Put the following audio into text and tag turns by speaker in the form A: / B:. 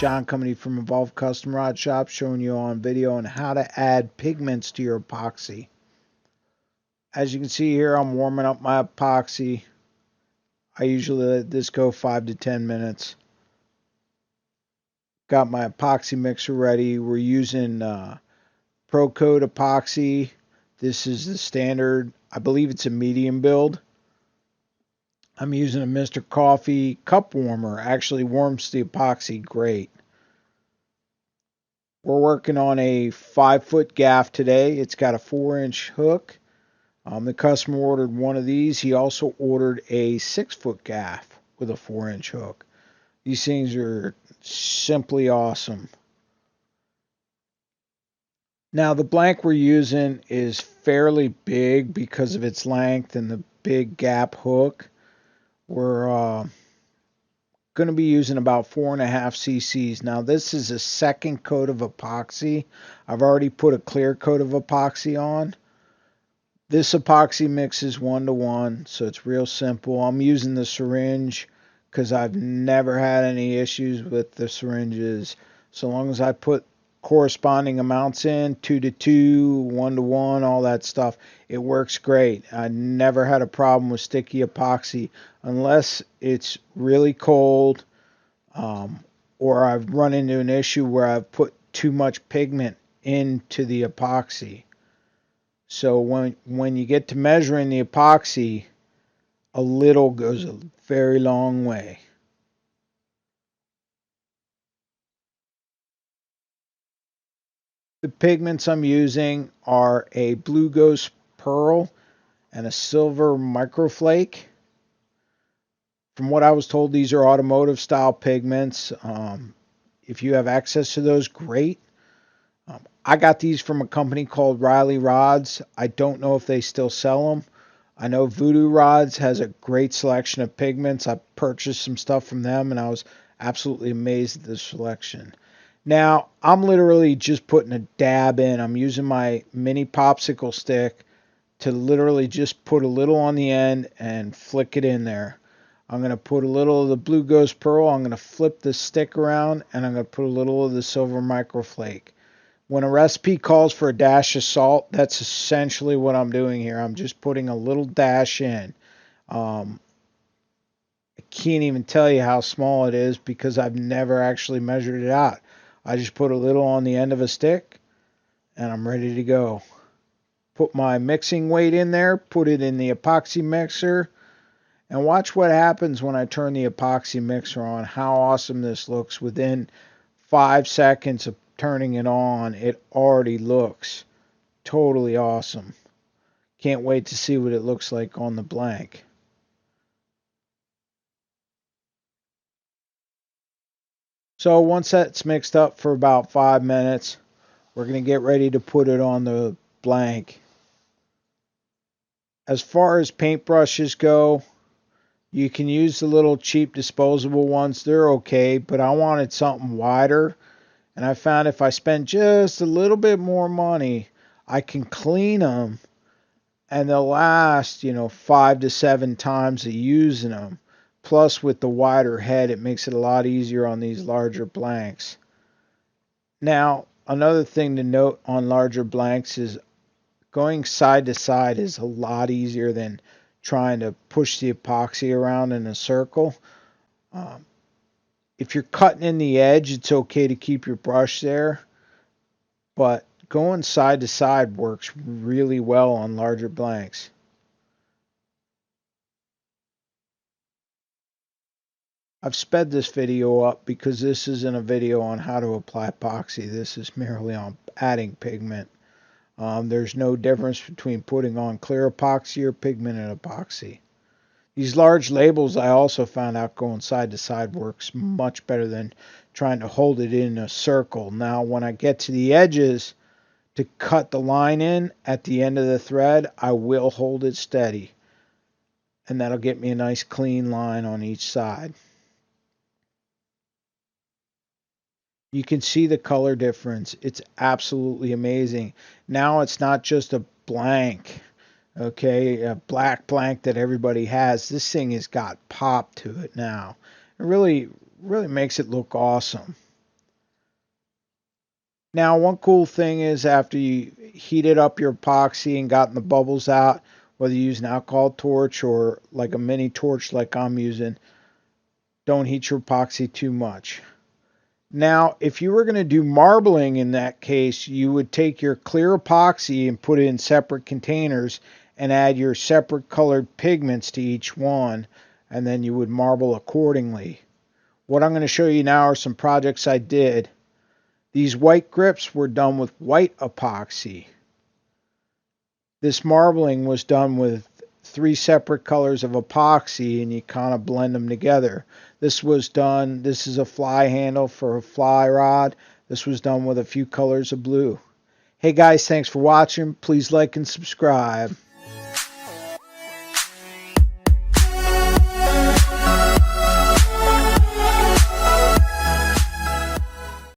A: John coming from Evolved Custom Rod Shop, showing you on video on how to add pigments to your epoxy. As you can see here, I'm warming up my epoxy. I usually let this go 5 to 10 minutes. Got my epoxy mixer ready. We're using Pro Coat epoxy. This is the standard. I believe it's a medium build. I'm using a Mr. Coffee cup warmer. Actually warms the epoxy great. We're working on a 5-foot gaff today. It's got a 4-inch hook. The customer ordered one of these. He also ordered a 6-foot gaff with a 4-inch hook. These things are simply awesome. Now the blank we're using is fairly big because of its length and the big gap hook. We're going to be using about 4.5 cc's. Now this is a second coat of epoxy. I've already put a clear coat of epoxy on. This epoxy mixes 1-to-1, so it's real simple. I'm using the syringe because I've never had any issues with the syringes. So long as I put corresponding amounts in, 2-to-2, 1-to-1, all that stuff, it works great. I never had a problem with sticky epoxy unless it's really cold, or I've run into an issue where I've put too much pigment into the epoxy. So when you get to measuring the epoxy, a little goes a very long way. The pigments I'm using are a Blue Ghost Pearl and a Silver Microflake. From what I was told, these are automotive style pigments. If you have access to those, great. I got these from a company called Riley Rods. I don't know if they still sell them. I know Voodoo Rods has a great selection of pigments. I purchased some stuff from them and I was absolutely amazed at the selection. Now, I'm literally just putting a dab in. I'm using my mini popsicle stick to literally just put a little on the end and flick it in there. I'm going to put a little of the Blue Ghost Pearl. I'm going to flip the stick around and I'm going to put a little of the Silver Microflake. When a recipe calls for a dash of salt, that's essentially what I'm doing here. I'm just putting a little dash in. I can't even tell you how small it is because I've never actually measured it out. I just put a little on the end of a stick and I'm ready to go. Put my mixing weight in there, put it in the epoxy mixer, and watch what happens when I turn the epoxy mixer on. How awesome this looks. Within 5 seconds of turning it on, it already looks totally awesome. Can't wait to see what it looks like on the blank. So once that's mixed up for about 5 minutes, we're going to get ready to put it on the blank. As far as paintbrushes go, you can use the little cheap disposable ones. They're okay, but I wanted something wider. And I found if I spend just a little bit more money, I can clean them and they'll last, 5 to 7 times of using them. Plus with the wider head, it makes it a lot easier on these larger blanks. Now, another thing to note on larger blanks is going side to side is a lot easier than trying to push the epoxy around in a circle. If you're cutting in the edge, it's okay to keep your brush there, but going side to side works really well on larger blanks. I've sped this video up because this isn't a video on how to apply epoxy. This is merely on adding pigment. There's no difference between putting on clear epoxy or pigmented epoxy. These large labels I also found out going side to side works much better than trying to hold it in a circle. Now when I get to the edges to cut the line in at the end of the thread, I will hold it steady. And that'll get me a nice clean line on each side. You can see the color difference. It's absolutely amazing. Now it's not just a blank, okay, a black blank that everybody has. This thing has got pop to it now. It really makes it look awesome. Now, one cool thing is after you heated up your epoxy and gotten the bubbles out, whether you use an alcohol torch or like a mini torch like I'm using, don't heat your epoxy too much. Now, if you were going to do marbling in that case, you would take your clear epoxy and put it in separate containers and add your separate colored pigments to each one, and then you would marble accordingly. What I'm going to show you now are some projects I did. These white grips were done with white epoxy. This marbling was done with 3 separate colors of epoxy, and you kind of blend them together. This is a fly handle for a fly rod. This was done with a few colors of blue. Hey guys, thanks for watching. Please like and subscribe.